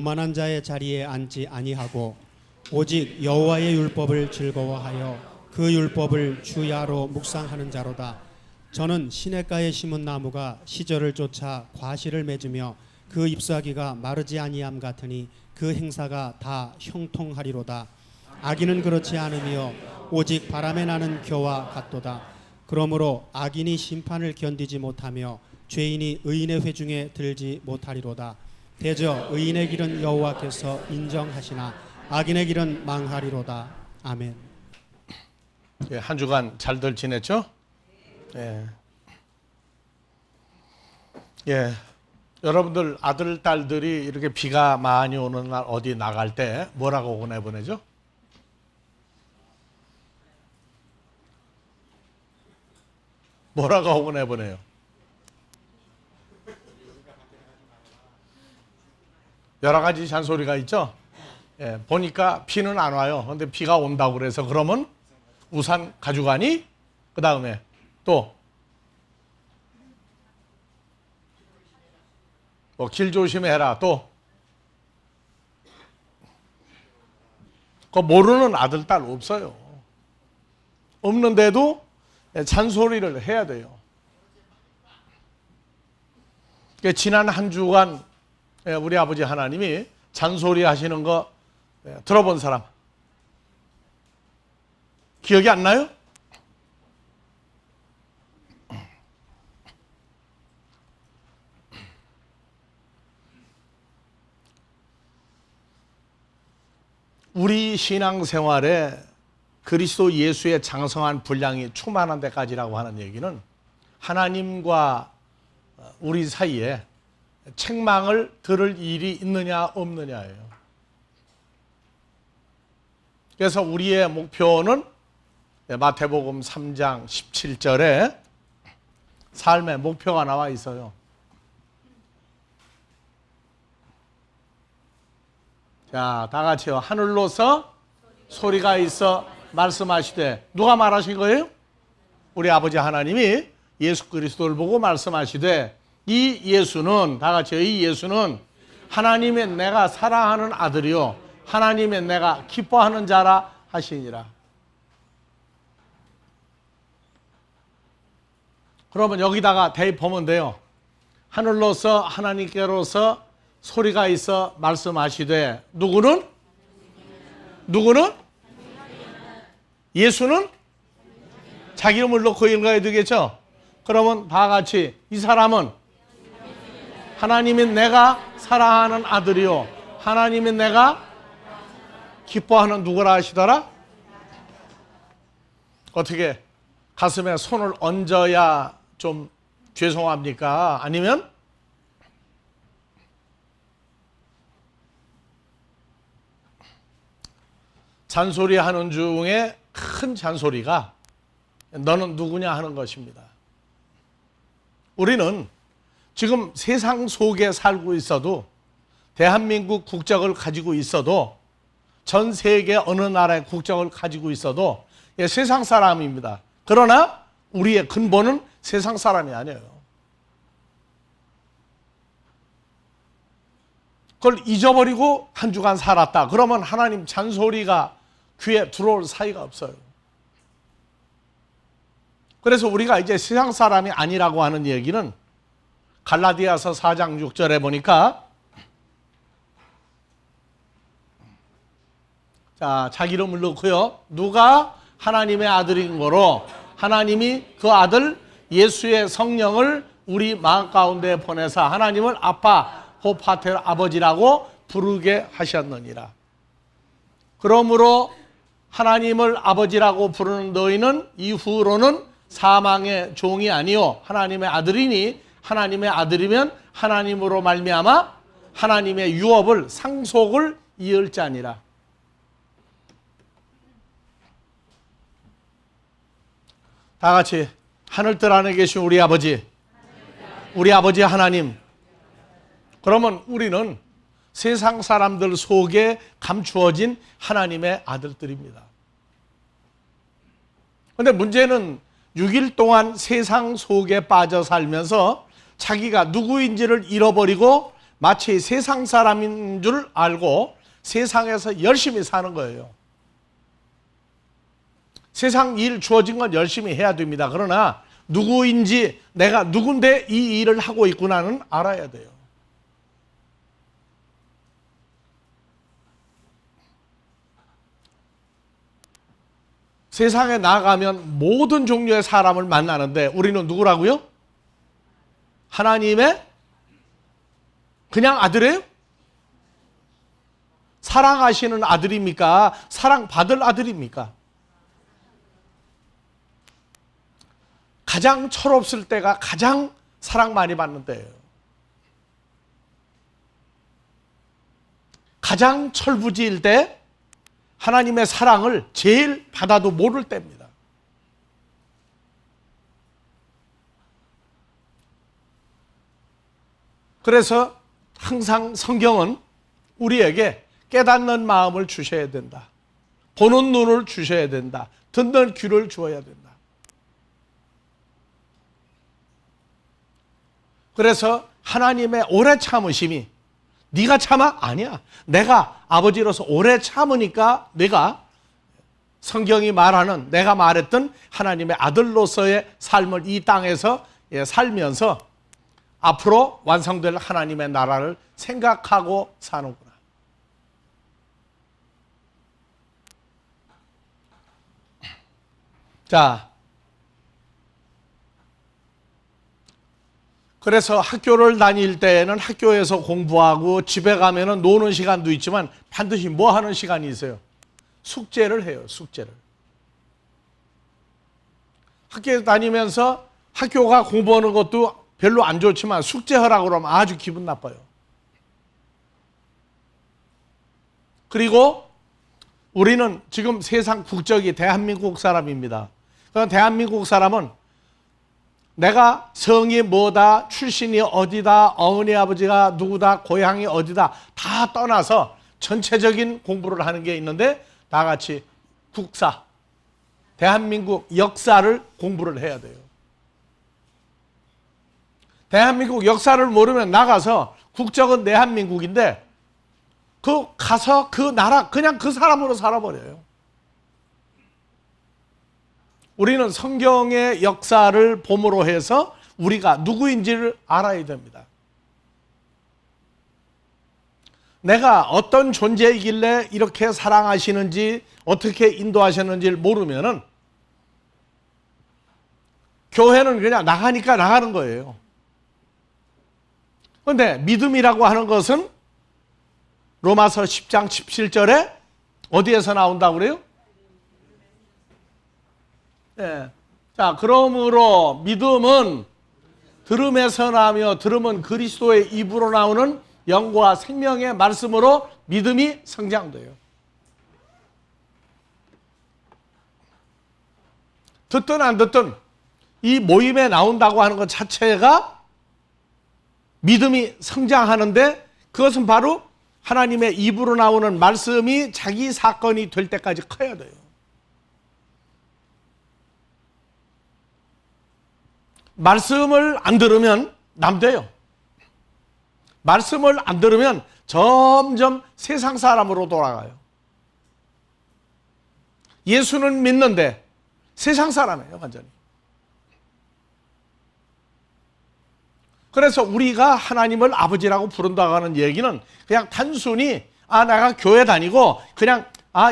교만한 자의 자리에 앉지 아니하고 오직 여호와의 율법을 즐거워하여 그 율법을 주야로 묵상하는 자로다. 저는 시냇가에 심은 나무가 시절을 쫓아 과실을 맺으며 그 잎사귀가 마르지 아니함 같으니 그 행사가 다 형통하리로다. 악인은 그렇지 않으며 오직 바람에 나는 겨와 같도다. 그러므로 악인이 심판을 견디지 못하며 죄인이 의인의 회중에 들지 못하리로다. 대저 의인의 길은 여호와께서 인정하시나 악인의 길은 망하리로다. 아멘. 예, 한 주간 잘들 지냈죠? 예. 예. 여러분들 아들, 딸들이 이렇게 비가 많이 오는 날 어디 나갈 때 뭐라고 보내죠? 뭐라고 보내요? 여러 가지 잔소리가 있죠? 예, 보니까 비는 안 와요. 그런데 비가 온다고 그래서 그러면 우산 가져가니? 그 다음에 또 길 조심해라. 또 그 모르는 아들, 딸 없어요. 없는데도 잔소리를 해야 돼요. 지난 한 주간 우리 아버지 하나님이 잔소리 하시는 거 들어본 사람 기억이 안 나요? 우리 신앙생활에 그리스도 예수의 장성한 분량이 충만한 데까지라고 하는 얘기는 하나님과 우리 사이에 책망을 들을 일이 있느냐 없느냐예요. 그래서 우리의 목표는 마태복음 3장 17절에 삶의 목표가 나와 있어요. 자, 다 같이요. 하늘로서 소리가 있어 말씀하시되, 누가 말하신 거예요? 우리 아버지 하나님이 예수 그리스도를 보고 말씀하시되, 이 예수는, 다 같이요. 이 예수는 하나님의 내가 사랑하는 아들이요 하나님의 내가 기뻐하는 자라 하시니라. 그러면 여기다가 대입하면 돼요. 하늘로서 하나님께로서 소리가 있어 말씀하시되, 누구는? 예수는? 자기 이름을 넣고 읽어야 되겠죠? 그러면 다 같이 이 사람은 하나님의 내가 사랑하는 아들이요 하나님의 내가 기뻐하는 누구라 하시더라? 어떻게 가슴에 손을 얹어야 좀 죄송합니까? 아니면 잔소리하는 중에 큰 잔소리가 너는 누구냐 하는 것입니다. 우리는 지금 세상 속에 살고 있어도, 대한민국 국적을 가지고 있어도, 전 세계 어느 나라의 국적을 가지고 있어도 세상 사람입니다. 그러나 우리의 근본은 세상 사람이 아니에요. 그걸 잊어버리고 한 주간 살았다. 그러면 하나님 잔소리가 귀에 들어올 사이가 없어요. 그래서 우리가 이제 세상 사람이 아니라고 하는 얘기는 갈라디아서 4장 6절에 보니까, 자, 자기 이름을 넣고요. 누가 하나님의 아들인 거로 하나님이 그 아들 예수의 성령을 우리 마음 가운데 보내사 하나님을 아빠, 호파텔 아버지라고 부르게 하셨느니라. 그러므로 하나님을 아버지라고 부르는 너희는 이후로는 사망의 종이 아니요 하나님의 아들이니, 하나님의 아들이면 하나님으로 말미암아 하나님의 유업을, 상속을 이을 자니라. 다 같이 하늘들 안에 계신 우리 아버지, 우리 아버지 하나님. 그러면 우리는 세상 사람들 속에 감추어진 하나님의 아들들입니다. 그런데 문제는 6일 동안 세상 속에 빠져 살면서 자기가 누구인지를 잃어버리고 마치 세상 사람인 줄 알고 세상에서 열심히 사는 거예요. 세상 일 주어진 건 열심히 해야 됩니다. 그러나 누구인지 내가 누군데 이 일을 하고 있구나는 알아야 돼요. 세상에 나가면 모든 종류의 사람을 만나는데 우리는 누구라고요? 하나님의 그냥 아들이에요? 사랑하시는 아들입니까? 사랑받을 아들입니까? 가장 철없을 때가 가장 사랑 많이 받는 때예요. 가장 철부지일 때 하나님의 사랑을 제일 받아도 모를 때입니다. 그래서 항상 성경은 우리에게 깨닫는 마음을 주셔야 된다. 보는 눈을 주셔야 된다. 듣는 귀를 주어야 된다. 그래서 하나님의 오래 참으심이 네가 참아? 아니야. 내가 아버지로서 오래 참으니까 내가 성경이 말하는 내가 말했던 하나님의 아들로서의 삶을 이 땅에서 살면서 앞으로 완성될 하나님의 나라를 생각하고 사는구나. 자, 그래서 학교를 다닐 때는 학교에서 공부하고 집에 가면은 노는 시간도 있지만 반드시 뭐 하는 시간이 있어요? 숙제를 해요, 숙제를. 학교에 다니면서 학교가 공부하는 것도 별로 안 좋지만 숙제하라고 그러면 아주 기분 나빠요. 그리고 우리는 지금 세상 국적이 대한민국 사람입니다. 그럼 대한민국 사람은 내가 성이 뭐다, 출신이 어디다, 어머니 아버지가 누구다, 고향이 어디다 다 떠나서 전체적인 공부를 하는 게 있는데 다 같이 국사, 대한민국 역사를 공부를 해야 돼요. 대한민국 역사를 모르면 나가서 국적은 대한민국인데 그 가서 그 나라 그냥 그 사람으로 살아버려요. 우리는 성경의 역사를 봄으로 해서 우리가 누구인지를 알아야 됩니다. 내가 어떤 존재이길래 이렇게 사랑하시는지 어떻게 인도하셨는지를 모르면은 교회는 그냥 나가니까 나가는 거예요. 그런데 믿음이라고 하는 것은 로마서 10장 17절에 어디에서 나온다고 그래요? 네. 자, 그러므로 믿음은 들음에서 나며 들음은 그리스도의 입으로 나오는 영과 생명의 말씀으로 믿음이 성장돼요. 듣든 안 듣든 이 모임에 나온다고 하는 것 자체가 믿음이 성장하는데 그것은 바로 하나님의 입으로 나오는 말씀이 자기 사건이 될 때까지 커야 돼요. 말씀을 안 들으면 남돼요. 말씀을 안 들으면 점점 세상 사람으로 돌아가요. 예수는 믿는데 세상 사람이에요, 완전히. 그래서 우리가 하나님을 아버지라고 부른다고 하는 얘기는 그냥 단순히 내가 교회 다니고 그냥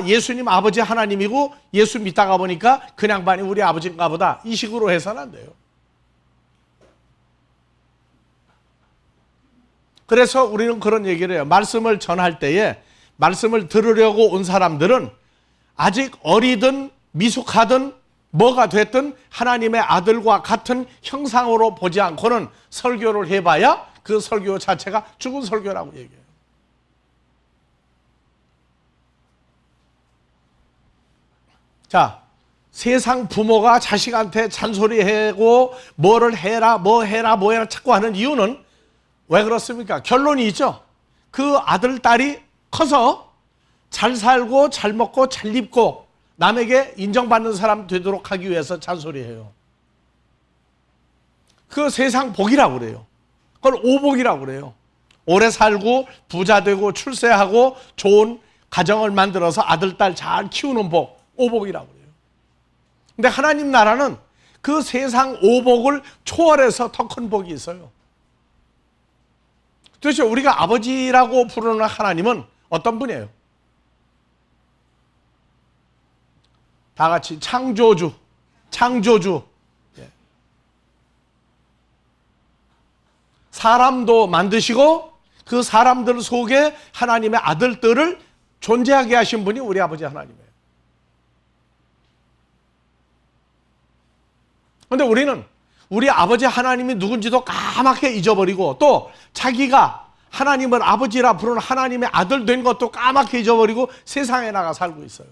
예수님 아버지 하나님이고 예수 믿다가 보니까 그냥 반이 우리 아버지인가 보다 이 식으로 해서는 안 돼요. 그래서 우리는 그런 얘기를 해요. 말씀을 전할 때에 말씀을 들으려고 온 사람들은 아직 어리든 미숙하든 뭐가 됐든 하나님의 아들과 같은 형상으로 보지 않고는 설교를 해봐야 그 설교 자체가 죽은 설교라고 얘기해요. 자, 세상 부모가 자식한테 잔소리하고 뭐를 해라 뭐 해라 뭐 해라 자꾸 하는 이유는 왜 그렇습니까? 결론이 있죠. 그 아들, 딸이 커서 잘 살고 잘 먹고 잘 입고 남에게 인정받는 사람 되도록 하기 위해서 잔소리해요. 그 세상 복이라고 그래요. 그걸 오복이라고 그래요. 오래 살고 부자 되고 출세하고 좋은 가정을 만들어서 아들, 딸 잘 키우는 복, 오복이라고 그래요. 근데 하나님 나라는 그 세상 오복을 초월해서 더 큰 복이 있어요. 도대체 우리가 아버지라고 부르는 하나님은 어떤 분이에요? 다 같이 창조주. 사람도 만드시고 그 사람들 속에 하나님의 아들들을 존재하게 하신 분이 우리 아버지 하나님이에요. 그런데 우리는 우리 아버지 하나님이 누군지도 까맣게 잊어버리고 또 자기가 하나님을 아버지라 부르는 하나님의 아들 된 것도 까맣게 잊어버리고 세상에 나가 살고 있어요.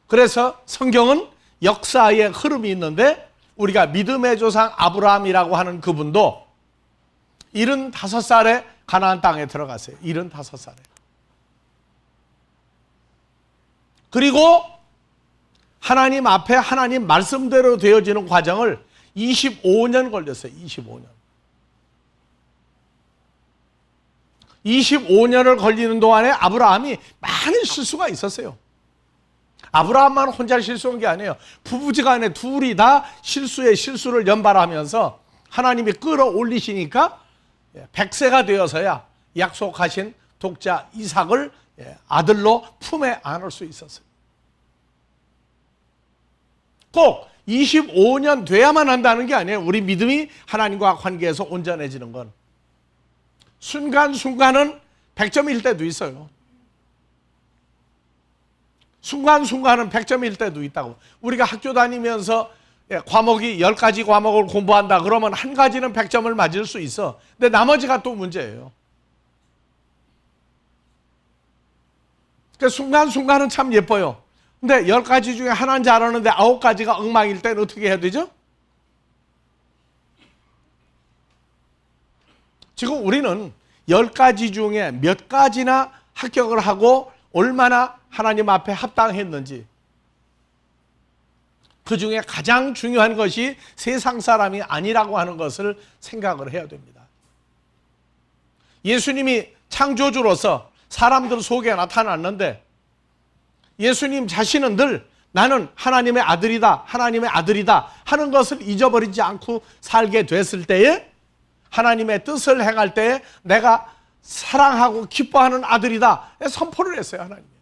그래서 성경은 역사의 흐름이 있는데 우리가 믿음의 조상 아브라함이라고 하는 그분도 75살에 가나안 땅에 들어갔어요. 75살에. 그리고 하나님 앞에 하나님 말씀대로 되어지는 과정을 25년 걸렸어요. 25년을 걸리는 동안에 아브라함이 많은 실수가 있었어요. 아브라함만 혼자 실수한 게 아니에요. 부부지간에 둘이 다 실수에 실수를 연발하면서 하나님이 끌어올리시니까 100세가 되어서야 약속하신 독자 이삭을 아들로 품에 안을 수 있었어요. 꼭 25년 돼야만 한다는 게 아니에요. 우리 믿음이 하나님과 관계에서 온전해지는 건 순간순간은 100점일 때도 있어요. 순간순간은 100점일 때도 있다고. 우리가 학교 다니면서 과목이 10가지 과목을 공부한다 그러면 한 가지는 100점을 맞을 수 있어. 근데 나머지가 또 문제예요. 그러니까 순간순간은 참 예뻐요. 근데 10가지 중에 하나는 잘하는데 9가지가 엉망일 때는 어떻게 해야 되죠? 지금 우리는 10가지 중에 몇 가지나 합격을 하고 얼마나 하나님 앞에 합당했는지, 그 중에 가장 중요한 것이 세상 사람이 아니라고 하는 것을 생각을 해야 됩니다. 예수님이 창조주로서 사람들 속에 나타났는데 예수님 자신은 늘 나는 하나님의 아들이다, 하나님의 아들이다 하는 것을 잊어버리지 않고 살게 됐을 때에 하나님의 뜻을 행할 때에 내가 사랑하고 기뻐하는 아들이다 선포를 했어요. 하나님.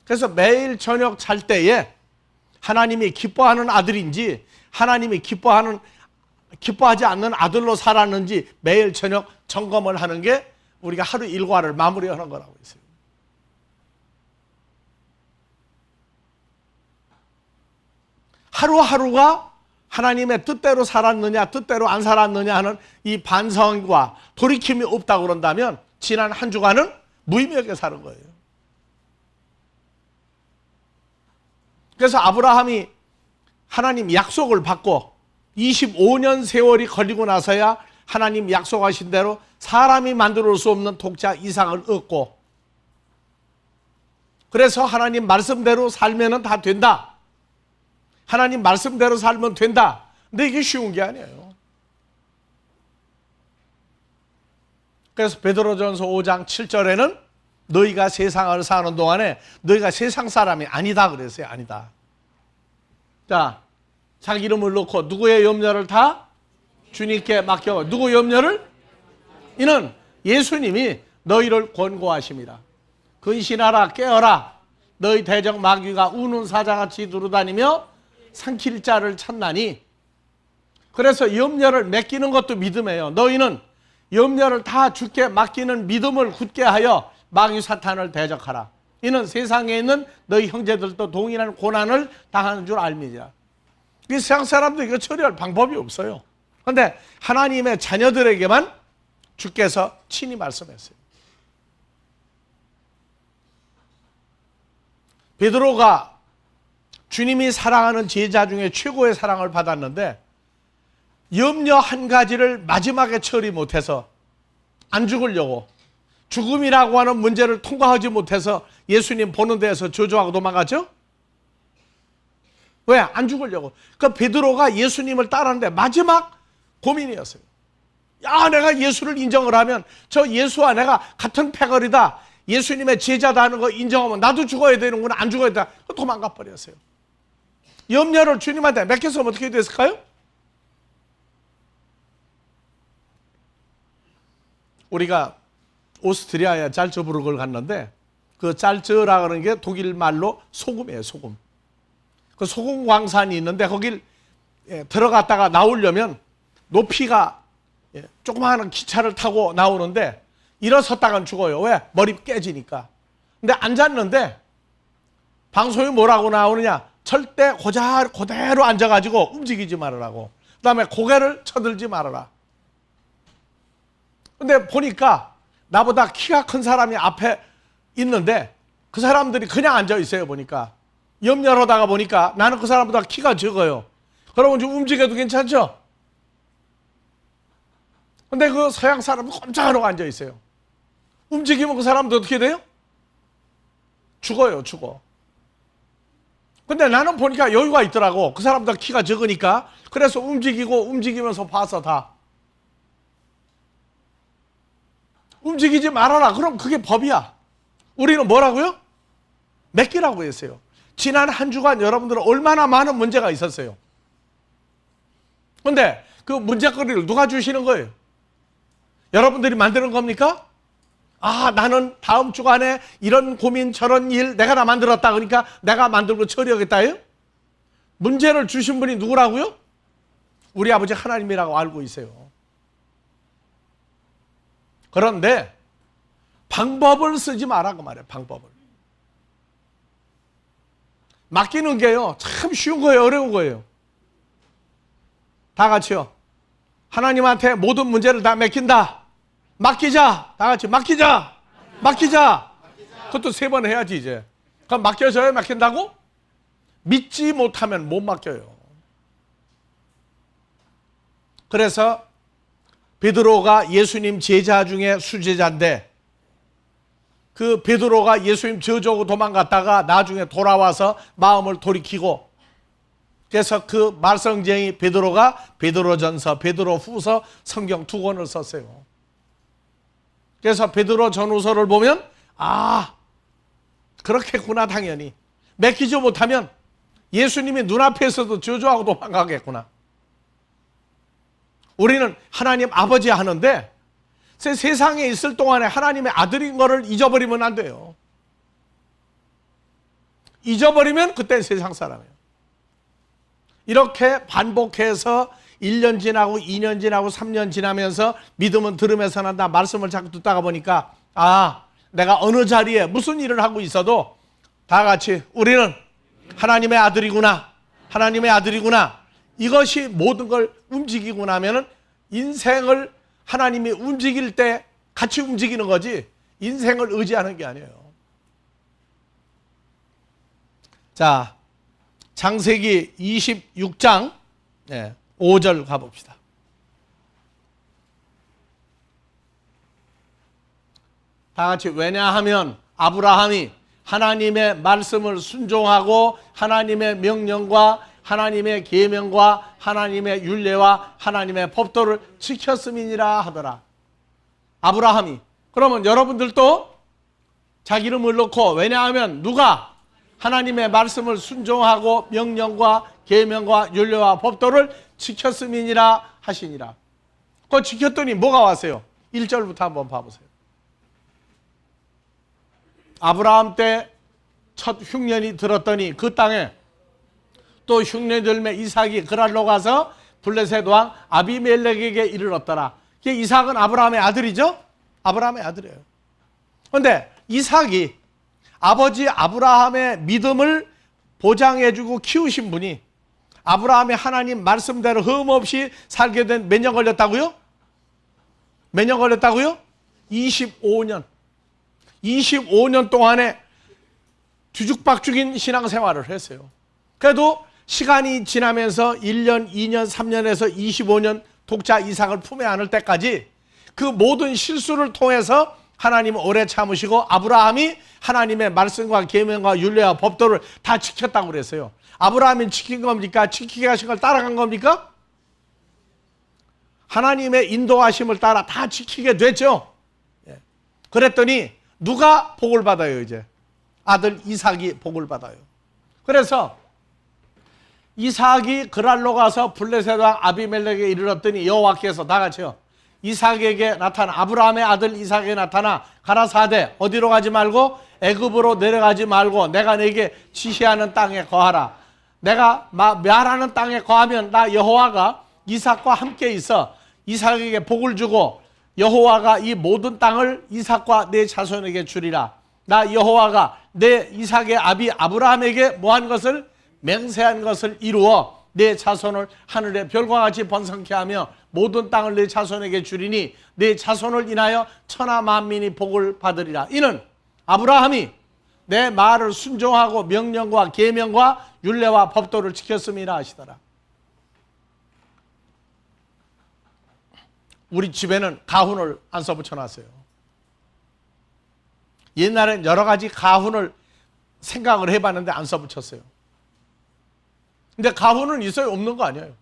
그래서 매일 저녁 잘 때에 하나님이 기뻐하는 아들인지 하나님이 기뻐하지 않는 아들로 살았는지 매일 저녁 점검을 하는 게 우리가 하루 일과를 마무리하는 거라고 했어요. 하루하루가 하나님의 뜻대로 살았느냐 뜻대로 안 살았느냐 하는 이 반성과 돌이킴이 없다고 그런다면 지난 한 주간은 무의미하게 사는 거예요. 그래서 아브라함이 하나님 약속을 받고 25년 세월이 걸리고 나서야 하나님 약속하신 대로 사람이 만들 수 없는 독자 이삭을 얻고, 그래서 하나님 말씀대로 살면 다 된다. 하나님 말씀대로 살면 된다. 근데 이게 쉬운 게 아니에요. 그래서 베드로전서 5장 7절에는 너희가 세상을 사는 동안에 너희가 세상 사람이 아니다 그랬어요. 아니다. 자, 자기 이름을 놓고 누구의 염려를 다 주님께 맡겨. 누구 염려를? 이는 예수님이 너희를 권고하심이라. 근신하라 깨어라. 너희 대적 마귀가 우는 사자같이 두루다니며 삼킬 자를 찾나니. 그래서 염려를 맡기는 것도 믿음이에요. 너희는 염려를 다 주께 맡기는 믿음을 굳게 하여 마귀 사탄을 대적하라. 이는 세상에 있는 너희 형제들도 동일한 고난을 당하는 줄 알미니라. 이 세상 사람들 이거 처리할 방법이 없어요. 그런데 하나님의 자녀들에게만 주께서 친히 말씀했어요. 베드로가 주님이 사랑하는 제자 중에 최고의 사랑을 받았는데 염려 한 가지를 마지막에 처리 못해서 안 죽으려고 죽음이라고 하는 문제를 통과하지 못해서 예수님 보는 데에서 저주하고 도망갔죠? 왜? 안 죽으려고. 그 베드로가 예수님을 따르는데 마지막 고민이었어요. 야, 내가 예수를 인정을 하면 저 예수와 내가 같은 패거리다, 예수님의 제자다 하는 거 인정하면 나도 죽어야 되는구나, 안 죽어야 된다. 도망가 버렸어요. 염려를 주님한테 맡겼으면 어떻게 됐을까요? 우리가 오스트리아에 잘츠부르크를 갔는데, 그 잘츠라 하는 게 독일 말로 소금이에요, 소금. 그 소금 광산이 있는데 거길 들어갔다가 나오려면 높이가 조그마한 기차를 타고 나오는데 일어섰다간 죽어요. 왜? 머리 깨지니까. 근데 앉았는데 방송이 뭐라고 나오느냐? 절대 그대로 앉아가지고 움직이지 말으라고. 그 다음에 고개를 쳐들지 말아라. 근데 보니까 나보다 키가 큰 사람이 앞에 있는데 그 사람들이 그냥 앉아 있어요. 보니까 염려하다가 보니까 나는 그 사람보다 키가 적어요. 그러면 좀 움직여도 괜찮죠? 근데 그 서양 사람은 꼼짝하고 앉아 있어요. 움직이면 그 사람도 어떻게 돼요? 죽어요, 죽어. 근데 나는 보니까 여유가 있더라고. 그 사람보다 키가 적으니까. 그래서 움직이면서 봐서 다. 움직이지 말아라. 그럼 그게 법이야. 우리는 뭐라고요? 맡기라고 했어요. 지난 한 주간 여러분들은 얼마나 많은 문제가 있었어요. 근데 그 문제거리를 누가 주시는 거예요? 여러분들이 만드는 겁니까? 아, 나는 다음 주간에 이런 고민 저런 일 내가 다 만들었다, 그러니까 내가 만들고 처리하겠다요? 문제를 주신 분이 누구라고요? 우리 아버지 하나님이라고 알고 있어요. 그런데 방법을 쓰지 말라고 말해요. 방법을. 맡기는 게요, 참 쉬운 거예요, 어려운 거예요? 다 같이요. 하나님한테 모든 문제를 다 맡긴다. 맡기자. 다 같이 맡기자. 맡기자. 그것도 3번 해야지 이제. 그럼 맡겨져야 맡긴다고? 믿지 못하면 못 맡겨요. 그래서 베드로가 예수님 제자 중에 수제자인데, 그 베드로가 예수님 저주하고 도망갔다가 나중에 돌아와서 마음을 돌이키고, 그래서 그 말썽쟁이 베드로가 베드로전서, 베드로후서 성경 2권을 썼어요. 그래서 베드로 전후서를 보면 아, 그렇겠구나. 당연히 맡기지 못하면 예수님이 눈앞에서도 저주하고 도망가겠구나. 우리는 하나님 아버지 하는데 세상에 있을 동안에 하나님의 아들인 거를 잊어버리면 안 돼요. 잊어버리면 그때 세상 사람이에요. 이렇게 반복해서 1년 지나고 2년 지나고 3년 지나면서 믿음은 들으면서 난다 말씀을 자꾸 듣다가 보니까 아, 내가 어느 자리에 무슨 일을 하고 있어도 다 같이 우리는 하나님의 아들이구나, 하나님의 아들이구나, 이것이 모든 걸 움직이고 나면은 인생을 하나님이 움직일 때 같이 움직이는 거지 인생을 의지하는 게 아니에요. 자, 창세기 26장 5절 가봅시다. 다 같이 왜냐하면 아브라함이 하나님의 말씀을 순종하고 하나님의 명령과 하나님의 계명과 하나님의 율례와 하나님의 법도를 지켰음이니라 하더라. 아브라함이. 그러면 여러분들도 자기 이름을 넣고 왜냐하면 누가 하나님의 말씀을 순종하고 명령과 계명과 율례와 법도를 지켰음이니라 하시니라. 그거 지켰더니 뭐가 왔어요? 1절부터 한번 봐보세요. 아브라함 때 첫 흉년이 들었더니 그 땅에 또 흉년이 들매 이삭이 그랄로 가서 블레셋 왕 아비멜렉에게 이르렀더라. 이삭은 아브라함의 아들이죠? 아브라함의 아들이에요. 그런데 이삭이 아버지 아브라함의 믿음을 보장해주고 키우신 분이 아브라함의 하나님 말씀대로 흠없이 살게 된 몇 년 걸렸다고요? 몇 년 걸렸다고요? 25년. 25년 동안에 뒤죽박죽인 신앙생활을 했어요. 그래도 시간이 지나면서 1년, 2년, 3년에서 25년 독자 이삭을 품에 안을 때까지 그 모든 실수를 통해서 하나님은 오래 참으시고 아브라함이 하나님의 말씀과 계명과 율례와 법도를 다 지켰다고 그랬어요. 아브라함이 지킨 겁니까? 지키게 하신 걸 따라간 겁니까? 하나님의 인도하심을 따라 다 지키게 됐죠. 그랬더니 누가 복을 받아요? 이제 아들 이삭이 복을 받아요. 그래서 이삭이 그랄로 가서 블레셋 왕 아비멜렉에게 이르렀더니 여호와께서 다 같이요, 이삭에게 나타나, 아브라함의 아들 이삭에게 나타나 가라사대 어디로 가지 말고 애굽으로 내려가지 말고 내가 내게 지시하는 땅에 거하라. 내가 멸하는 땅에 거하면 나 여호와가 이삭과 함께 있어 이삭에게 복을 주고 여호와가 이 모든 땅을 이삭과 내 자손에게 주리라. 나 여호와가 내 이삭의 아비 아브라함에게 뭐한 것을 맹세한 것을 이루어 내 자손을 하늘의 별과 같이 번성케 하며 모든 땅을 내 자손에게 주리니 내 자손을 인하여 천하 만민이 복을 받으리라. 이는 아브라함이 내 말을 순종하고 명령과 계명과 율례와 법도를 지켰음이라 하시더라. 우리 집에는 가훈을 안 써붙여놨어요. 옛날엔 여러 가지 가훈을 생각을 해봤는데 안 써붙였어요. 근데 가훈은 있어요? 없는 거 아니에요.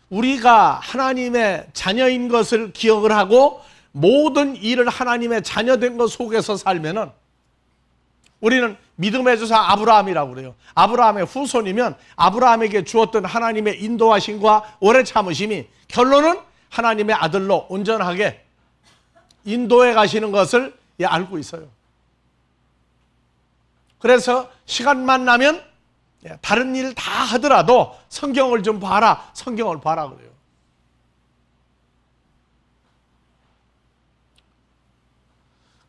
우리가 하나님의 자녀인 것을 기억을 하고 모든 일을 하나님의 자녀된 것 속에서 살면은 우리는 믿음의 조사 아브라함이라고 그래요. 아브라함의 후손이면 아브라함에게 주었던 하나님의 인도하심과 오래 참으심이 결론은 하나님의 아들로 온전하게 인도해 가시는 것을 알고 있어요. 그래서 시간만 나면 다른 일 다 하더라도 성경을 좀 봐라, 성경을 봐라 그래요.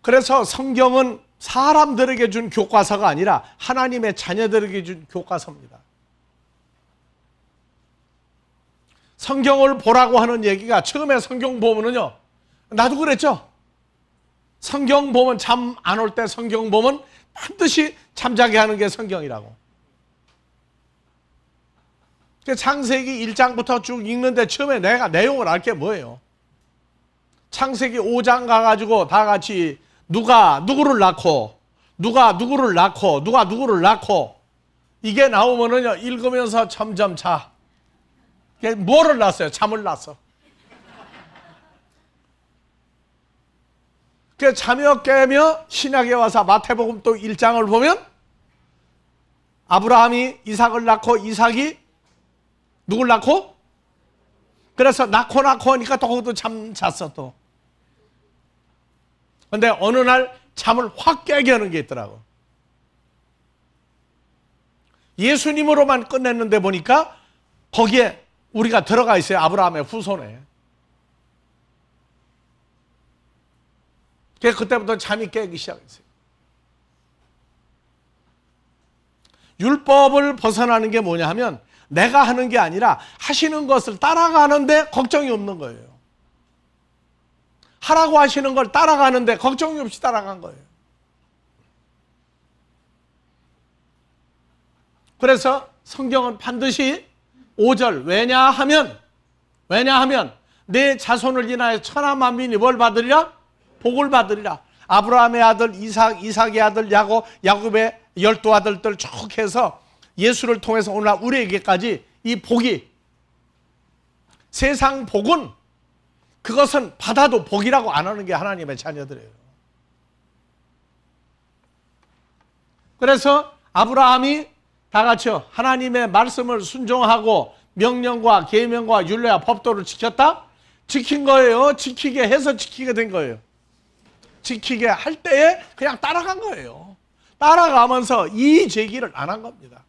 그래서 성경은 사람들에게 준 교과서가 아니라 하나님의 자녀들에게 준 교과서입니다. 성경을 보라고 하는 얘기가 처음에 성경 보면은요, 나도 그랬죠. 성경 보면 잠 안 올 때 성경 보면 반드시 잠자게 하는 게 성경이라고. 창세기 1장부터 쭉 읽는데 처음에 내가 내용을 알 게 뭐예요? 창세기 5장 가가지고 다 같이 누가 누구를 낳고 누가 누구를 낳고 누가 누구를 낳고 이게 나오면은요 읽으면서 점점 자. 뭐를 낳았어요? 잠을 낳았어. 그 자며 깨며 신약에 와서 마태복음 또 1장을 보면 아브라함이 이삭을 낳고 이삭이 누굴 낳고? 그래서 낳고 하니까 또 거기도 잠 잤어 또. 근데 어느 날 잠을 확 깨게 하는 게 있더라고. 예수님으로만 끝냈는데 보니까 거기에 우리가 들어가 있어요. 아브라함의 후손에. 그때부터 잠이 깨기 시작했어요. 율법을 벗어나는 게 뭐냐 하면 내가 하는 게 아니라 하시는 것을 따라가는데 걱정이 없는 거예요. 하라고 하시는 걸 따라가는데 걱정이 없이 따라간 거예요. 그래서 성경은 반드시 5절 왜냐하면 내 자손을 인하여 천하 만민이 뭘 받으리라? 복을 받으리라. 아브라함의 아들 이삭, 이삭의 아들 야곱, 야곱의 12아들들 쭉 해서 예수를 통해서 오늘날 우리에게까지 이 복이, 세상 복은 그것은 받아도 복이라고 안 하는 게 하나님의 자녀들이에요. 그래서 아브라함이 다 같이요 하나님의 말씀을 순종하고 명령과 계명과 율례와 법도를 지켰다? 지킨 거예요. 지키게 해서 지키게 된 거예요. 지키게 할 때에 그냥 따라간 거예요. 따라가면서 이의 제기를 안 한 겁니다.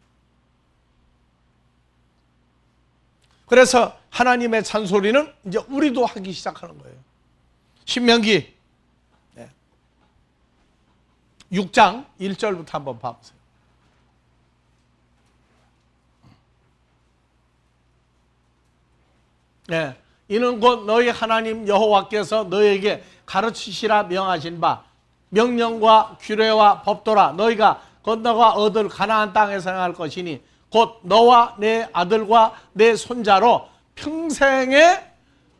그래서 하나님의 잔소리는 이제 우리도 하기 시작하는 거예요. 신명기 6장 1절부터 한번 봐보세요. 이는 곧 너희 하나님 여호와께서 너희에게 가르치시라 명하신 바 명령과 규례와 법도라 너희가 건너가 얻을 가나안 땅에서 행할 것이니 곧 너와 내 아들과 내 손자로 평생에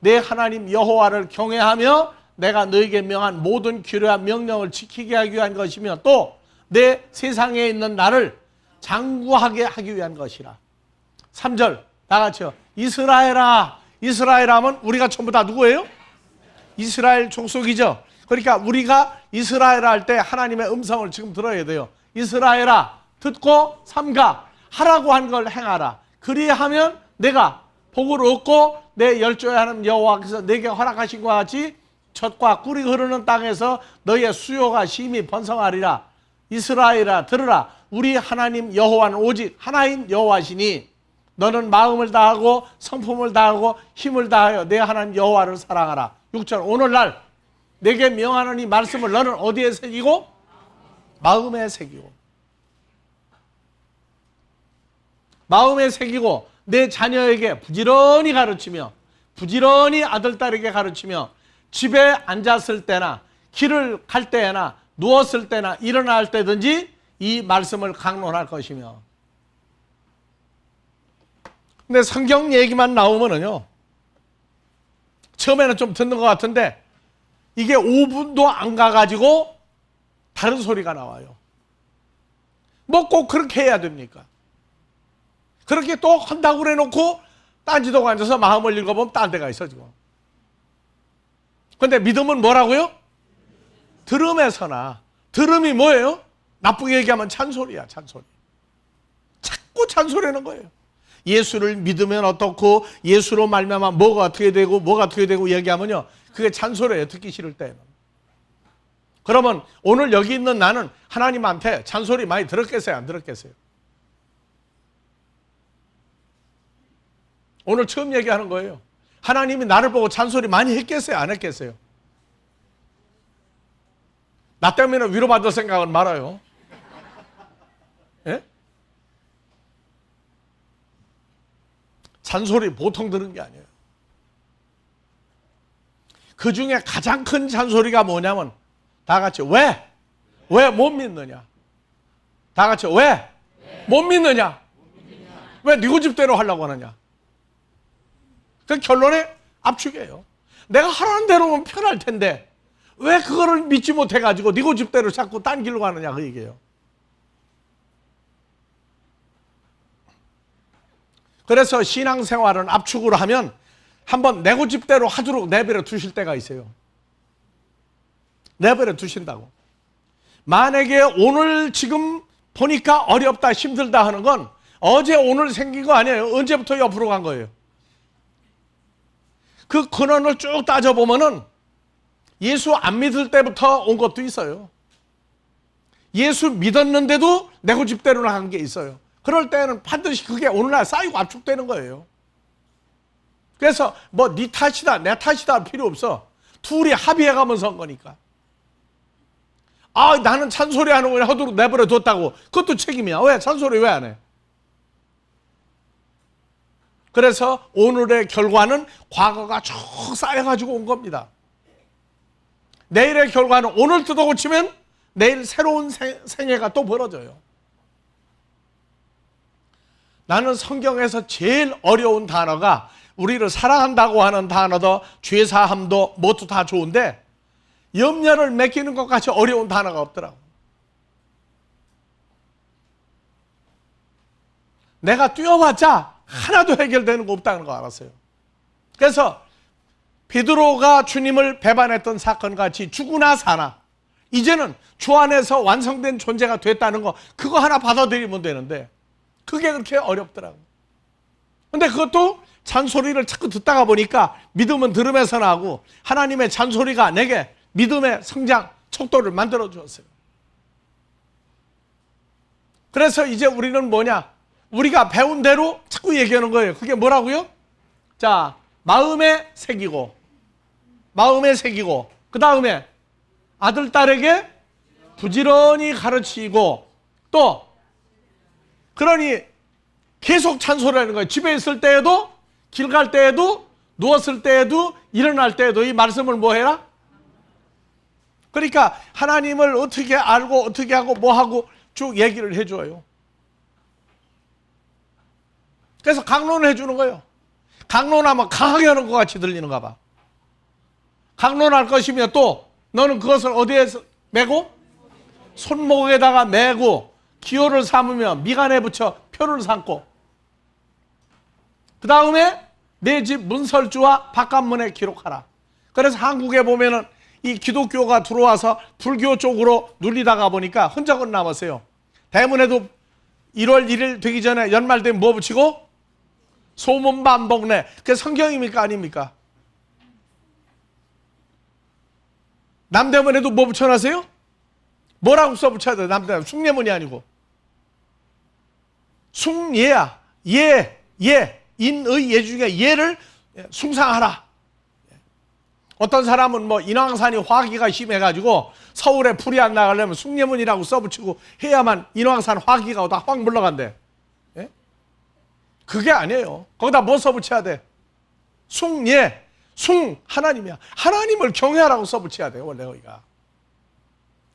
내 하나님 여호와를 경외하며 내가 너에게 명한 모든 규례와 명령을 지키게 하기 위한 것이며 또 내 세상에 있는 나를 장구하게 하기 위한 것이라. 3절 다 같이요. 이스라엘아. 이스라엘 하면 우리가 전부 다 누구예요? 이스라엘 족속이죠. 그러니까 우리가 이스라엘 할 때 하나님의 음성을 지금 들어야 돼요. 이스라엘아, 듣고 삼가 하라고 한 걸 행하라. 그리하면 내가 복을 얻고 내 열조의 하나님 여호와께서 내게 허락하신 것과 같이 젖과 꿀이 흐르는 땅에서 너희의 수요가 심히 번성하리라. 이스라엘아, 들으라. 우리 하나님 여호와는 오직 하나인 여호와시니 너는 마음을 다하고 성품을 다하고 힘을 다하여 내 하나님 여호와를 사랑하라. 6절 오늘날 내게 명하는 이 말씀을 너는 어디에 새기고? 마음에 새기고. 마음에 새기고 내 자녀에게 부지런히 가르치며 부지런히 아들딸에게 가르치며 집에 앉았을 때나 길을 갈 때나 누웠을 때나 일어날 때든지 이 말씀을 강론할 것이며. 근데 성경 얘기만 나오면은요, 처음에는 좀 듣는 것 같은데 이게 5분도 안 가가지고 다른 소리가 나와요. 뭐 꼭 그렇게 해야 됩니까? 그렇게 또 한다고 그래 놓고 딴지도 앉아서 마음을 읽어보면 딴 데가 있어 지금. 근데 믿음은 뭐라고요? 들음에서나. 들음이 뭐예요? 나쁘게 얘기하면 잔소리야. 잔소리. 자꾸 잔소리하는 거예요. 예수를 믿으면 어떻고 예수로 말미암아 뭐가 어떻게 되고 뭐가 어떻게 되고 얘기하면요, 그게 잔소리예요. 듣기 싫을 때는. 그러면 오늘 여기 있는 나는 하나님한테 잔소리 많이 들었겠어요? 안 들었겠어요? 오늘 처음 얘기하는 거예요. 하나님이 나를 보고 잔소리 많이 했겠어요? 안 했겠어요? 나 때문에 위로받을 생각은 말아요. 예? 잔소리 보통 들은 게 아니에요. 그 중에 가장 큰 잔소리가 뭐냐면 다 같이 왜? 왜 못 믿느냐? 다 같이 왜? 못 믿느냐? 왜 네 고집대로 하려고 하느냐? 그 결론에 압축이에요. 내가 하라는 대로 하면 편할 텐데 왜 그거를 믿지 못해가지고 네 고집대로 자꾸 딴 길로 가느냐 그 얘기예요. 그래서 신앙생활은 압축으로 하면 한번 내 고집대로 하도록 내버려 두실 때가 있어요. 내버려 두신다고. 만약에 오늘 지금 보니까 어렵다 힘들다 하는 건 어제 오늘 생긴 거 아니에요. 언제부터 옆으로 간 거예요. 그 근원을 쭉 따져보면은 예수 안 믿을 때부터 온 것도 있어요. 예수 믿었는데도 내 고집대로 한 게 있어요. 그럴 때는 반드시 그게 오늘날 쌓이고 압축되는 거예요. 그래서 뭐 네 탓이다 내 탓이다 할 필요 없어. 둘이 합의해가면서 한 거니까. 아, 나는 찬소리 하는 거 하도록 내버려 뒀다고. 그것도 책임이야. 왜? 찬소리 왜 안 해? 그래서 오늘의 결과는 과거가 쭉 쌓여가지고 온 겁니다. 내일의 결과는 오늘 뜯어 고치면 내일 새로운 생애가 또 벌어져요. 나는 성경에서 제일 어려운 단어가 우리를 사랑한다고 하는 단어도 죄사함도 뭐도 다 좋은데 염려를 맡기는 것 같이 어려운 단어가 없더라고. 내가 뛰어봤자 하나도 해결되는 거 없다는 거 알았어요. 그래서 베드로가 주님을 배반했던 사건 같이 죽으나 사나 이제는 주 안에서 완성된 존재가 됐다는 거 그거 하나 받아들이면 되는데 그게 그렇게 어렵더라고. 근데 그것도 잔소리를 자꾸 듣다가 보니까 믿음은 들음에서 나고 하나님의 잔소리가 내게 믿음의 성장 척도를 만들어 주었어요. 그래서 이제 우리는 뭐냐? 우리가 배운 대로 자꾸 얘기하는 거예요. 그게 뭐라고요? 자, 마음에 새기고 그 다음에 아들, 딸에게 부지런히 가르치고 또 그러니 계속 찬소리하는 거예요. 집에 있을 때에도 길 갈 때에도 누웠을 때에도 일어날 때에도 이 말씀을 뭐 해라? 그러니까 하나님을 어떻게 알고 어떻게 하고 뭐 하고 쭉 얘기를 해줘요. 그래서 강론을 해주는 거예요. 강론하면 강하게 하는 것 같이 들리는가 봐. 강론할 것이면 또 너는 그것을 어디에 메고? 손목에다가 메고 기호를 삼으며 미간에 붙여 표를 삼고 그 다음에 내 집 문설주와 바깥문에 기록하라. 그래서 한국에 보면은 이 기독교가 들어와서 불교 쪽으로 눌리다가 보니까 흔적은 남았어요. 대문에도 1월 1일 되기 전에 연말 되면 뭐 붙이고? 소문반복내. 그게 성경입니까? 아닙니까? 남대문에도 뭐 붙여놨어요? 뭐라고 써붙여야 돼? 남대문 숭례문이 아니고 숭예야. 예. 인의 예 중에 예를 숭상하라. 어떤 사람은 뭐 인왕산이 화기가 심해가지고 서울에 불이 안 나가려면 숭례문이라고 써붙이고 해야만 인왕산 화기가 다 확 물러간대. 예? 그게 아니에요. 거기다 뭐 써붙여야 돼? 숭예. 숭 하나님이야. 하나님을 경외하라고 써붙여야 돼요. 원래 거기가.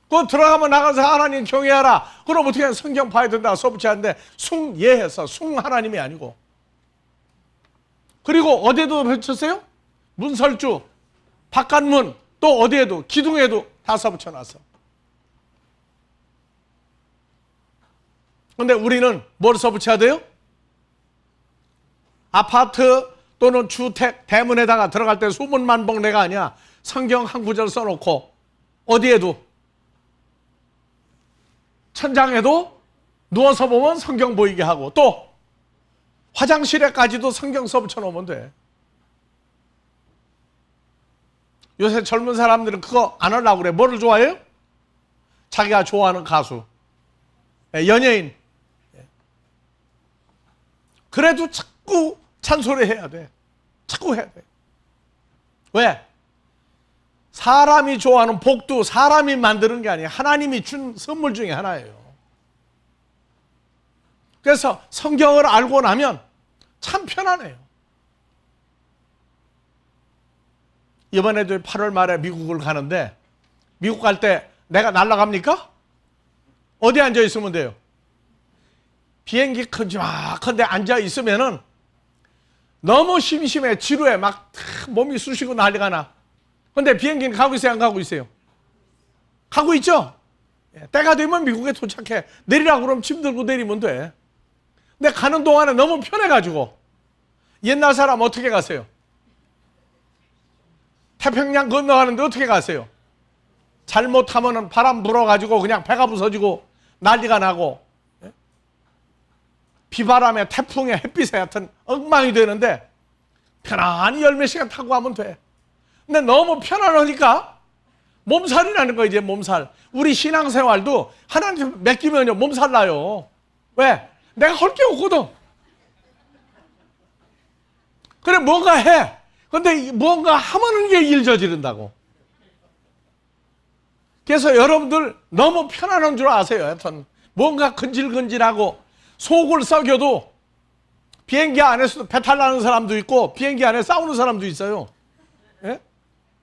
그거 들어가면 나가서 하나님 경외하라. 그럼 어떻게 성경 봐야 된다고 써붙여야 하는데 숭예해서 숭 하나님이 아니고. 그리고 어디에도 붙였어요? 문설주, 바깥문, 또 어디에도 기둥에도 다 써붙여놨어. 근데 우리는 뭘 써붙여야 돼요? 아파트 또는 주택 대문에다가 들어갈 때 소문만복내가 아니야. 성경 한 구절 써놓고 어디에도 천장에도 누워서 보면 성경 보이게 하고 또 화장실에까지도 성경 써붙여 놓으면 돼. 요새 젊은 사람들은 그거 안 하려고 그래. 뭐를 좋아해요? 자기가 좋아하는 가수, 연예인. 그래도 자꾸 찬소리 해야 돼. 자꾸 해야 돼. 왜? 사람이 좋아하는 복도 사람이 만드는 게 아니에요. 하나님이 준 선물 중에 하나예요. 그래서 성경을 알고 나면 참 편하네요. 이번에도 8월 말에 미국을 가는데 미국 갈 때 내가 날아갑니까? 어디 앉아 있으면 돼요? 비행기 큼지막한데 앉아 있으면은 너무 심심해, 지루해, 막 몸이 쑤시고 난리가 나. 근데 비행기는 가고 있어요, 안 가고 있어요? 가고 있죠? 때가 되면 미국에 도착해. 내리라고 그러면 짐 들고 내리면 돼. 근데 가는 동안에 너무 편해가지고 옛날 사람 어떻게 가세요? 태평양 건너가는데 어떻게 가세요? 잘못하면은 바람 불어가지고 그냥 배가 부서지고 난리가 나고 비바람에 태풍에 햇빛에 하여튼 엉망이 되는데 편안히 열 몇 시간 타고 가면 돼. 근데 너무 편안하니까 몸살이 나는 거야. 이제 몸살. 우리 신앙생활도 하나님 맡기면요 몸살 나요. 왜? 내가 할 게 없거든. 그래 뭔가 해. 근데 뭔가 하면 이게 일 저지른다고. 그래서 여러분들 너무 편안한 줄 아세요. 하여튼 뭔가 근질근질하고 속을 썩여도 비행기 안에서도 배탈 나는 사람도 있고 비행기 안에 싸우는 사람도 있어요. 예?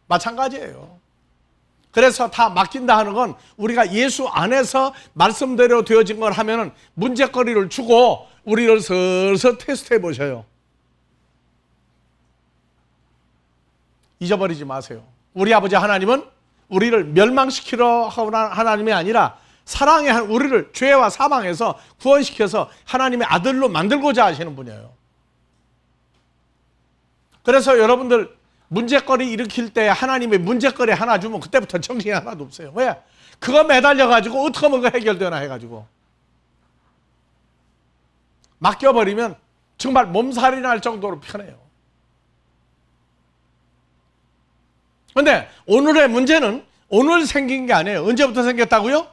마찬가지예요. 그래서 다 맡긴다 하는 건 우리가 예수 안에서 말씀대로 되어진 걸 하면은 문제거리를 주고 우리를 슬슬 테스트해 보셔요. 잊어버리지 마세요. 우리 아버지 하나님은 우리를 멸망시키려 하는 하나님이 아니라 사랑의 우리를 죄와 사망에서 구원시켜서 하나님의 아들로 만들고자 하시는 분이에요. 그래서 여러분들 문제거리 일으킬 때 하나님의 문제거리 하나 주면 그때부터 정신이 하나도 없어요. 왜? 그거 매달려가지고 어떻게 하면 그거 해결되나 해가지고 맡겨버리면 정말 몸살이 날 정도로 편해요. 그런데 오늘의 문제는 오늘 생긴 게 아니에요. 언제부터 생겼다고요?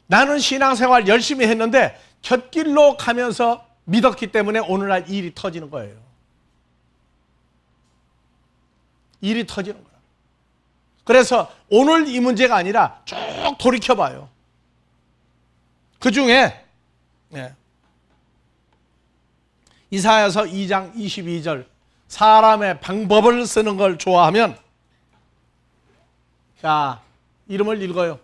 나는 신앙생활 열심히 했는데 곁길로 가면서 믿었기 때문에 오늘날 일이 터지는 거예요. 일이 터지는 거야. 그래서 오늘 이 문제가 아니라 쭉 돌이켜봐요. 그 중에 이사야서 2장 22절 사람의 방법을 쓰는 걸 좋아하면 자 이름을 읽어요.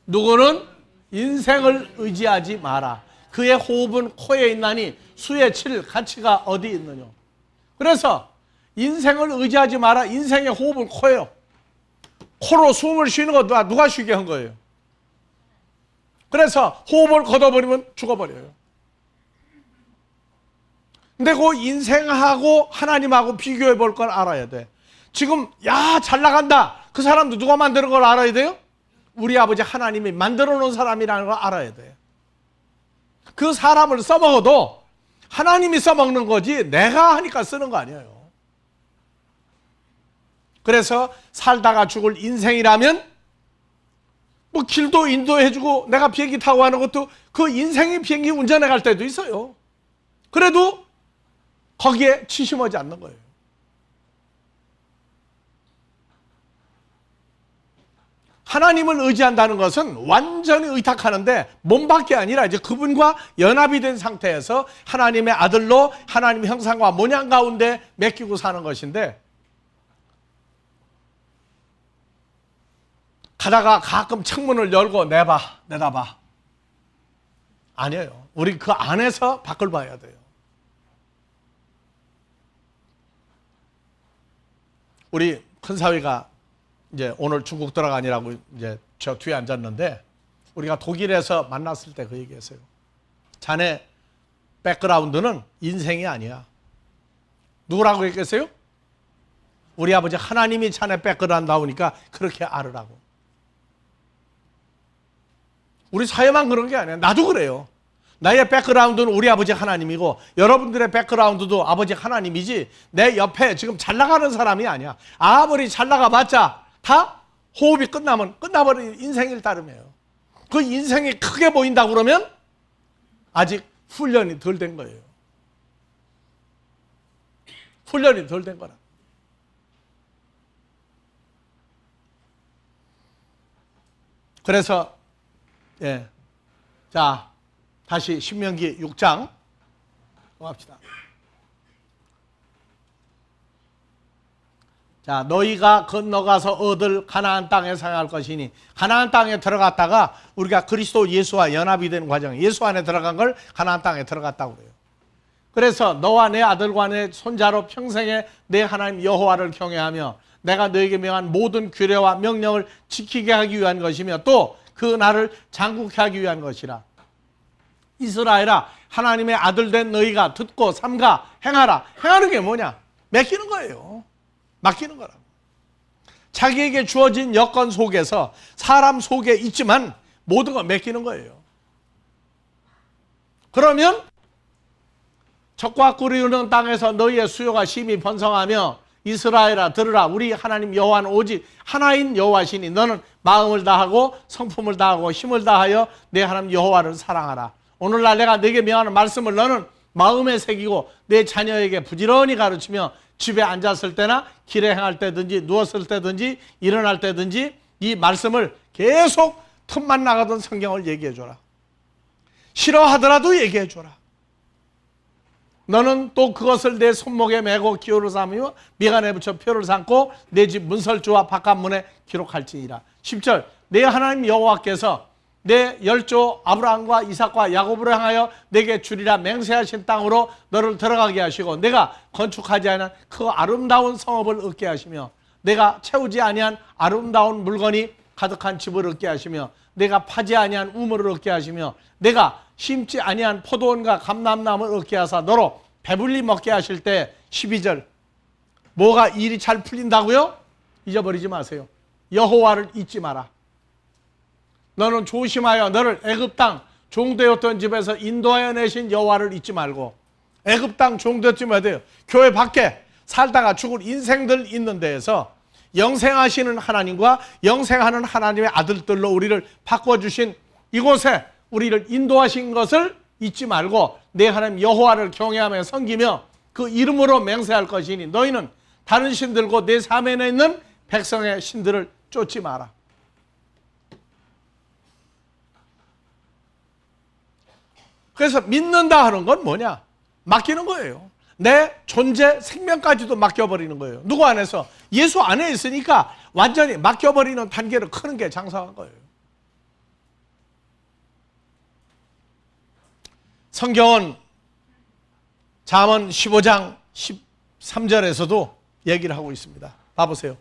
누구는 인생을 의지하지 마라. 그의 호흡은 코에 있나니 수에 칠 가치가 어디 있느냐. 그래서 인생을 의지하지 마라. 인생의 호흡은 코예요. 코로 숨을 쉬는 거 누가 쉬게 한 거예요? 그래서 호흡을 걷어버리면 죽어버려요. 근데 그 인생하고 하나님하고 비교해 볼 걸 알아야 돼. 지금 잘 나간다. 그 사람도 누가 만드는 걸 알아야 돼요? 우리 아버지 하나님이 만들어 놓은 사람이라는 걸 알아야 돼요. 그 사람을 써먹어도 하나님이 써먹는 거지 내가 하니까 쓰는 거 아니에요. 그래서 살다가 죽을 인생이라면 뭐 길도 인도해주고 내가 비행기 타고 가는 것도 그 인생이 비행기 운전해 갈 때도 있어요. 그래도 거기에 치심하지 않는 거예요. 하나님을 의지한다는 것은 완전히 의탁하는데 몸밖에 아니라 이제 그분과 연합이 된 상태에서 하나님의 아들로 하나님의 형상과 모양 가운데 맡기고 사는 것인데, 가다가 가끔 창문을 열고 내다봐. 아니에요. 우리 그 안에서 밖을 봐야 돼요. 우리 큰사위가 이제 오늘 중국 들어가니라고 이제 저 뒤에 앉았는데, 우리가 독일에서 만났을 때 그 얘기했어요. 자네 백그라운드는 인생이 아니야. 누구라고 했겠어요? 우리 아버지 하나님이 자네 백그라운드 나오니까 그렇게 알으라고. 우리 사회만 그런 게 아니야. 나도 그래요. 나의 백그라운드는 우리 아버지 하나님이고 여러분들의 백그라운드도 아버지 하나님이지, 내 옆에 지금 잘 나가는 사람이 아니야. 아무리 잘 나가봤자 다 호흡이 끝나면 끝나버린 인생일 따름이에요. 그 인생이 크게 보인다고 그러면 아직 훈련이 덜 된 거예요. 훈련이 덜 된 거라. 그래서 자, 다시 신명기 6장 합시다. 자, 너희가 건너가서 얻을 가나안 땅에 상할 것이니, 가나안 땅에 들어갔다가 우리가 그리스도 예수와 연합이 되는 과정, 예수 안에 들어간 걸 가나안 땅에 들어갔다고 그래요. 그래서 너와 내 아들과 내 손자로 평생에 내 하나님 여호와를 경외하며 내가 너에게 명한 모든 규례와 명령을 지키게 하기 위한 것이며 또 그 나를 장국케 하기 위한 것이라. 이스라엘아, 하나님의 아들 된 너희가 듣고 삼가 행하라. 행하는 게 뭐냐? 맡기는 거예요. 맡기는 거라고. 자기에게 주어진 여건 속에서 사람 속에 있지만 모든 걸 맡기는 거예요. 그러면 적과 꿀이 흐르는 땅에서 너희의 수요가 심히 번성하며 이스라엘아 들으라. 우리 하나님 여호와는 오직 하나인 여호와시니 너는 마음을 다하고 성품을 다하고 힘을 다하여 내 하나님 여호와를 사랑하라. 오늘날 내가 네게 명하는 말씀을 너는 마음에 새기고 내 자녀에게 부지런히 가르치며 집에 앉았을 때나 길에 행할 때든지 누웠을 때든지 일어날 때든지 이 말씀을 계속 틈만 나가던 성경을 얘기해줘라. 싫어하더라도 얘기해줘라. 너는 또 그것을 내 손목에 메고 기호를 삼으며 미간에 붙여 표를 삼고 내 집 문설주와 바깥문에 기록할지니라. 10절 내 하나님 여호와께서 내 열조 아브라함과 이삭과 야곱을 향하여 내게 주리라 맹세하신 땅으로 너를 들어가게 하시고 내가 건축하지 아니한 그 아름다운 성읍을 얻게 하시며 내가 채우지 아니한 아름다운 물건이 가득한 집을 얻게 하시며 내가 파지 아니한 우물을 얻게 하시며 내가 심지 아니한 포도원과 감람나무를 얻게 하사 너로 배불리 먹게 하실 때 12절 뭐가 일이 잘 풀린다고요? 잊어버리지 마세요. 여호와를 잊지 마라. 너는 조심하여 너를 애굽 땅 종되었던 집에서 인도하여 내신 여호와를 잊지 말고. 애굽 땅 종되었지만 돼요. 교회 밖에 살다가 죽을 인생들 있는 데에서 영생하시는 하나님과 영생하는 하나님의 아들들로 우리를 바꿔주신 이곳에 우리를 인도하신 것을 잊지 말고 내 하나님 여호와를 경외하며 섬기며 그 이름으로 맹세할 것이니 너희는 다른 신들과 내 사면에 있는 백성의 신들을 쫓지 마라. 그래서 믿는다 하는 건 뭐냐? 맡기는 거예요. 내 존재 생명까지도 맡겨버리는 거예요. 누구 안에서? 예수 안에 있으니까 완전히 맡겨버리는 단계로 크는 게 장사한 거예요. 성경은 잠언 15장 13절에서도 얘기를 하고 있습니다. 봐보세요.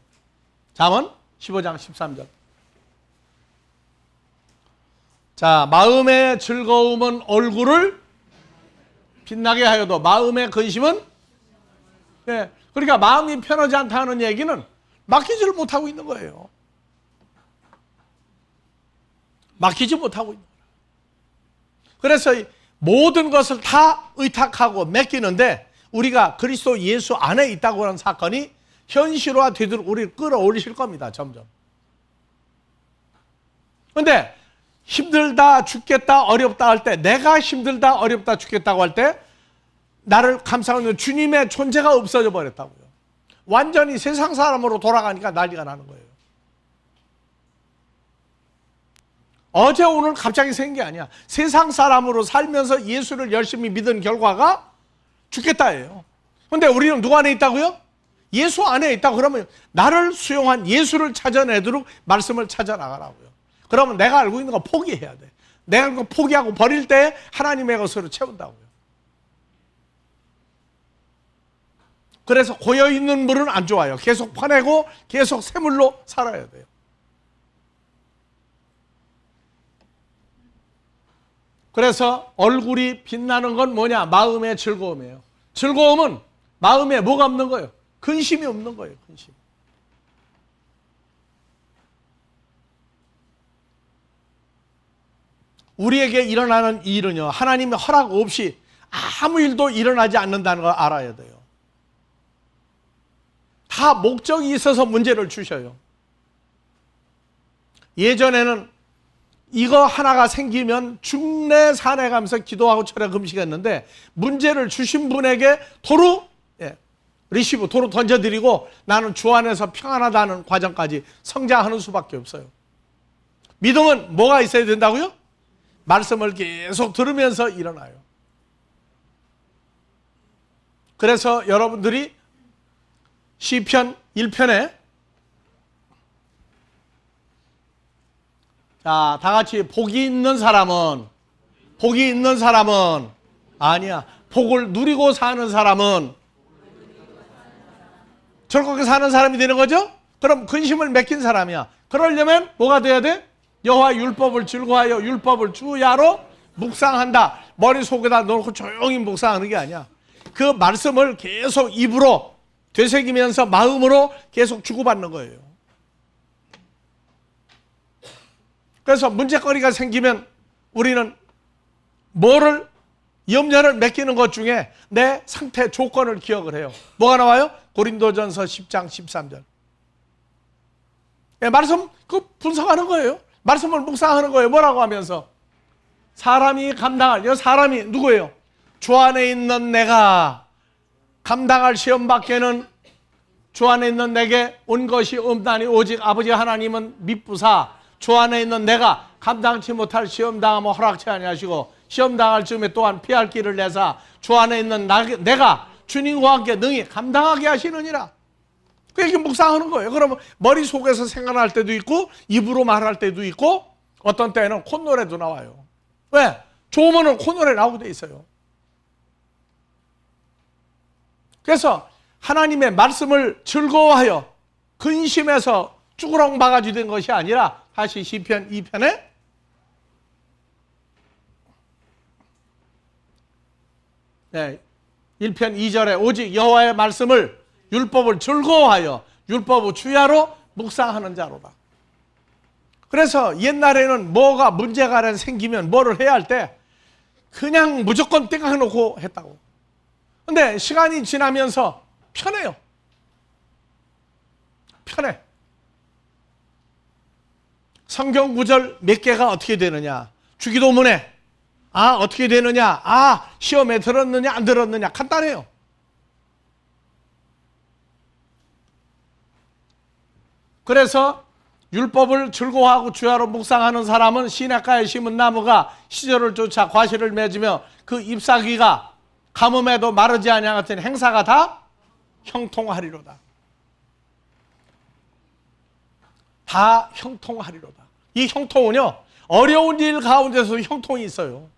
잠언 15장 13절. 자, 마음의 즐거움은 얼굴을 빛나게 하여도 마음의 근심은, 네, 그러니까 마음이 편하지 않다는 얘기는 맡기지를 못하고 있는 거예요. 맡기지 못하고 있는 거예요. 그래서 모든 것을 다 의탁하고 맡기는데 우리가 그리스도 예수 안에 있다고 하는 사건이 현실화 되도록 우리를 끌어올리실 겁니다. 점점. 그런데 힘들다 죽겠다 어렵다 할 때, 내가 힘들다 어렵다 죽겠다고 할 때 나를 감싸는 주님의 존재가 없어져 버렸다고요. 완전히 세상 사람으로 돌아가니까 난리가 나는 거예요. 어제 오늘 갑자기 생긴 게 아니야. 세상 사람으로 살면서 예수를 열심히 믿은 결과가 죽겠다예요. 그런데 우리는 누구 안에 있다고요? 예수 안에 있다고. 그러면 나를 수용한 예수를 찾아내도록 말씀을 찾아나가라고요. 그러면 내가 알고 있는 거 포기해야 돼. 내가 그거 포기하고 버릴 때 하나님의 것으로 채운다고요. 그래서 고여있는 물은 안 좋아요. 계속 퍼내고 계속 새물로 살아야 돼요. 그래서 얼굴이 빛나는 건 뭐냐? 마음의 즐거움이에요. 즐거움은 마음에 뭐가 없는 거예요? 근심이 없는 거예요. 근심. 우리에게 일어나는 일은요, 하나님의 허락 없이 아무 일도 일어나지 않는다는 걸 알아야 돼요. 다 목적이 있어서 문제를 주셔요. 예전에는 이거 하나가 생기면 중내 산에 가면서 기도하고 철야 금식했는데 문제를 주신 분에게 도로 리시브 도로 던져드리고 나는 주 안에서 평안하다는 과정까지 성장하는 수밖에 없어요. 믿음은 뭐가 있어야 된다고요? 말씀을 계속 들으면서 일어나요. 그래서 여러분들이 시편 1편에 자, 다 같이 복이 있는 사람은 아니야. 복을 누리고 사는 사람은 즐겁게 사는 사람이 되는 거죠? 그럼 근심을 맡긴 사람이야. 그러려면 뭐가 돼야 돼? 여호와 율법을 즐거워하여 율법을 주야로 묵상한다. 머릿속에다 넣고 조용히 묵상하는 게 아니야. 그 말씀을 계속 입으로 되새기면서 마음으로 계속 주고받는 거예요. 그래서 문제거리가 생기면 우리는 뭐를 염려를 맡기는 것 중에 내 상태 조건을 기억을 해요. 뭐가 나와요? 고린도전서 10장 13절. 말씀 그 분석하는 거예요. 말씀을 묵상하는 거예요. 뭐라고 하면서 사람이 감당할, 사람이 누구예요? 주 안에 있는 내가 감당할 시험 밖에는 주 안에 있는 내게 온 것이 없나니 오직 아버지 하나님은 미쁘사 주 안에 있는 내가 감당치 못할 시험 당하면 허락치 아니하시고 시험 당할 즈음에 또한 피할 길을 내사 주 안에 있는 내가 주님과 함께 능히 감당하게 하시느니라. 그렇게 묵상하는 거예요. 그러면 머릿속에서 생각할 때도 있고 입으로 말할 때도 있고 어떤 때는 콧노래도 나와요. 왜? 좋으면 콧노래 나오게 돼 있어요. 그래서 하나님의 말씀을 즐거워하여 근심해서 쭈그렁 바가지 된 것이 아니라 다시 시편 2편에 네, 1편 2절에 오직 여호와의 말씀을 율법을 즐거워하여 율법을 주야로 묵상하는 자로다. 그래서 옛날에는 뭐가 문제가 생기면 뭐를 해야 할 때 그냥 무조건 땡겨놓고 했다고. 근데 시간이 지나면서 편해요. 편해. 성경 구절 몇 개가 어떻게 되느냐? 주기도문에 어떻게 되느냐? 시험에 들었느냐 안 들었느냐? 간단해요. 그래서 율법을 즐거워하고 주야로 묵상하는 사람은 시냇가에 심은 나무가 시절을 쫓아 과실을 맺으며 그 잎사귀가 가뭄에도 마르지 아니하 같은 행사가 다 형통하리로다. 다 형통하리로다. 이 형통은요, 어려운 일 가운데서 형통이 있어요.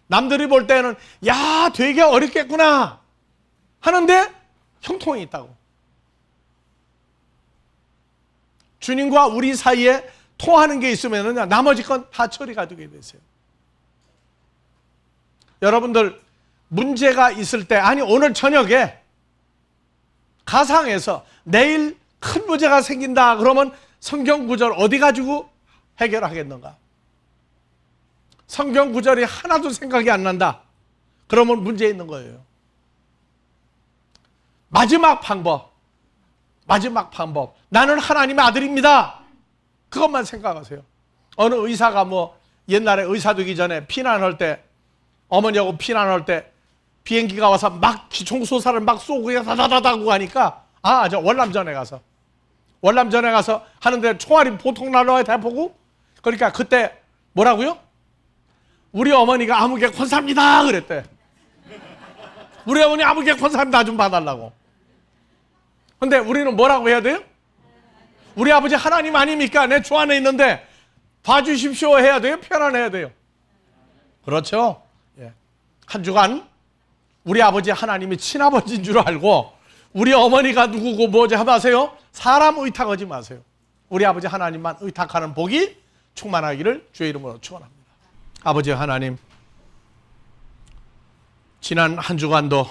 남들이 볼 때는 야 되게 어렵겠구나 하는데 형통이 있다고. 주님과 우리 사이에 통하는 게 있으면 나머지 건 다 처리가 되게 되세요. 여러분들 문제가 있을 때, 아니 오늘 저녁에 가상에서 내일 큰 문제가 생긴다 그러면 성경 구절 어디 가지고 해결하겠는가? 성경 구절이 하나도 생각이 안 난다 그러면 문제 있는 거예요. 마지막 방법, 나는 하나님의 아들입니다. 그것만 생각하세요. 어느 의사가 옛날에 의사 되기 전에 피난할 때, 어머니하고 피난할 때 비행기가 와서 막 기총소사를 막 쏘고 그냥 다다다다고 가니까 저 월남전에 가서 하는데 총알이 보통 날라와야 대포고, 그러니까 그때 뭐라고요? 우리 어머니가 아무개 권사입니다 그랬대. 우리 어머니 아무개 권사입니다 좀 봐달라고. 근데 우리는 뭐라고 해야 돼요? 우리 아버지 하나님 아닙니까? 내 주 안에 있는데 봐주십시오 해야 돼요? 편안해야 돼요? 그렇죠? 예. 한 주간 우리 아버지 하나님이 친아버지인 줄 알고 우리 어머니가 누구고 뭐지 하세요? 사람 의탁하지 마세요. 우리 아버지 하나님만 의탁하는 복이 충만하기를 주의 이름으로 축원합니다. 아버지 하나님, 지난 한 주간도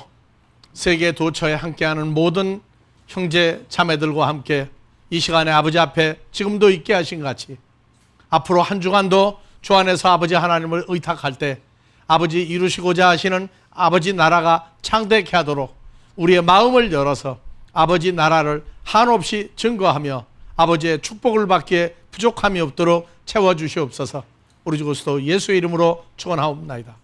세계 도처에 함께하는 모든 형제 자매들과 함께 이 시간에 아버지 앞에 지금도 있게 하신 같이 앞으로 한 주간도 주 안에서 아버지 하나님을 의탁할 때 아버지 이루시고자 하시는 아버지 나라가 창대케 하도록 우리의 마음을 열어서 아버지 나라를 한없이 증거하며 아버지의 축복을 받기에 부족함이 없도록 채워주시옵소서. 우리 주 그리스도 예수의 이름으로 축원하옵나이다.